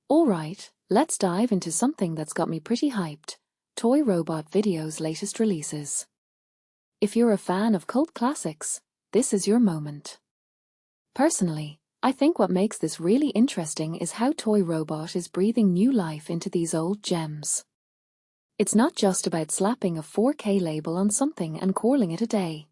Alright, let's dive into something that's got me pretty hyped. Toy Robot Video's latest releases. If you're a fan of cult classics, this is your moment. Personally, I think what makes this really interesting is how Toy Robot is breathing new life into these old gems. It's not just about slapping a 4K label on something and calling it a day.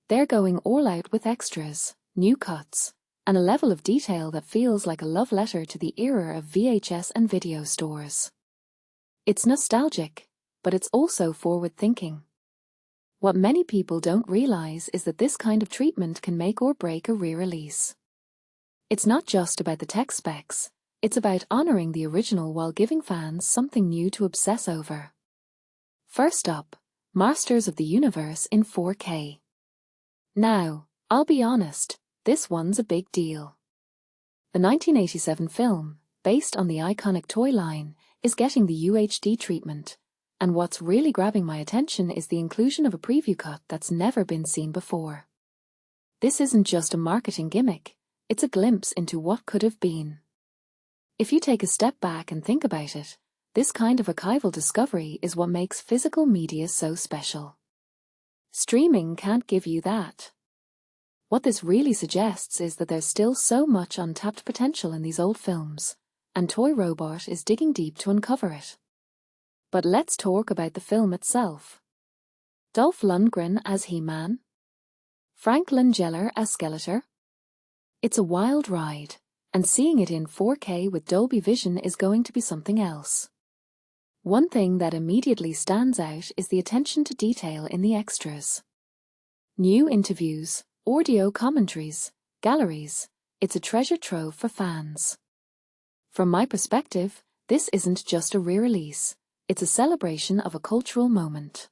They're going all out with extras, new cuts, and a level of detail that feels like a love letter to the era of VHS and video stores. It's nostalgic, but it's also forward-thinking. What many people don't realize is that this kind of treatment can make or break a re-release. It's not just about the tech specs, it's about honoring the original while giving fans something new to obsess over. First up, Masters of the Universe in 4K. Now, I'll be honest, this one's a big deal. The 1987 film, based on the iconic toy line, is getting the UHD treatment, and what's really grabbing my attention is the inclusion of a preview cut that's never been seen before. This isn't just a marketing gimmick, it's a glimpse into what could have been. If you take a step back and think about it, this kind of archival discovery is what makes physical media so special. Streaming can't give you that. What this really suggests is that there's still so much untapped potential in these old films, and Toy Robot is digging deep to uncover it. But let's talk about the film itself. Dolph Lundgren as He-Man. Frank Langella as Skeletor. It's a wild ride, and seeing it in 4K with Dolby Vision is going to be something else. One thing that immediately stands out is the attention to detail in the extras. New interviews, audio commentaries, galleries, it's a treasure trove for fans. From my perspective, this isn't just a re-release, it's a celebration of a cultural moment.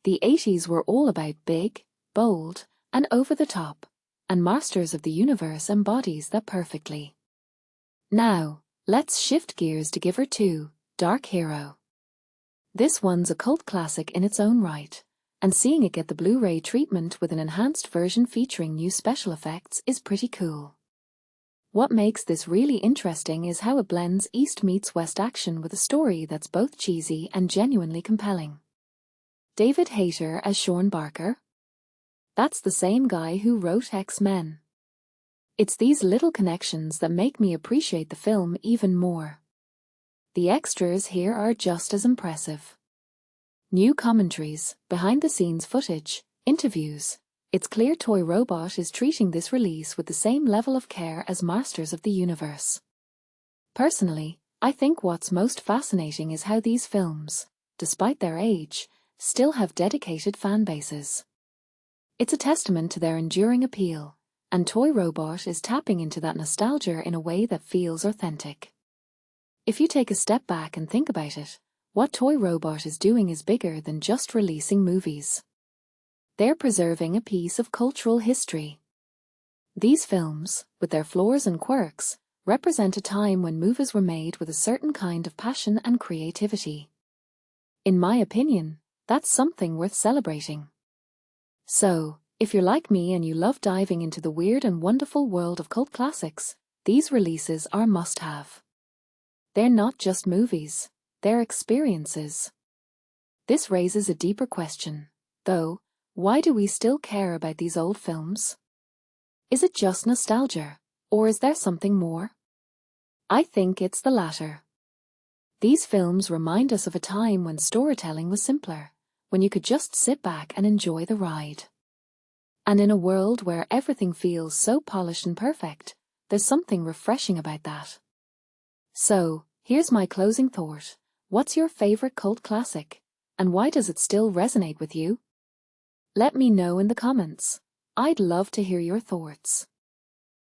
The 80s were all about big, bold, and over the top, and Masters of the Universe embodies that perfectly. Now, let's shift gears to Guyver 2, Dark Hero. This one's a cult classic in its own right, and seeing it get the Blu-ray treatment with an enhanced version featuring new special effects is pretty cool. What makes this really interesting is how it blends East meets West action with a story that's both cheesy and genuinely compelling. David Hayter as Sean Barker. That's the same guy who wrote X-Men. It's these little connections that make me appreciate the film even more. The extras here are just as impressive. New commentaries, behind-the-scenes footage, interviews. It's clear Toy Robot is treating this release with the same level of care as Masters of the Universe. Personally, I think what's most fascinating is how these films, despite their age, still have dedicated fan bases. It's a testament to their enduring appeal, and Toy Robot is tapping into that nostalgia in a way that feels authentic. If you take a step back and think about it, what Toy Robot is doing is bigger than just releasing movies. They're preserving a piece of cultural history. These films, with their flaws and quirks, represent a time when movies were made with a certain kind of passion and creativity. In my opinion, that's something worth celebrating. So, if you're like me and you love diving into the weird and wonderful world of cult classics, these releases are must-have. They're not just movies, they're experiences. This raises a deeper question, though. Why do we still care about these old films? Is it just nostalgia, or is there something more? I think it's the latter. These films remind us of a time when storytelling was simpler, when you could just sit back and enjoy the ride. And in a world where everything feels so polished and perfect, there's something refreshing about that. So, here's my closing thought. What's your favorite cult classic, and why does it still resonate with you? Let me know in the comments. I'd love to hear your thoughts.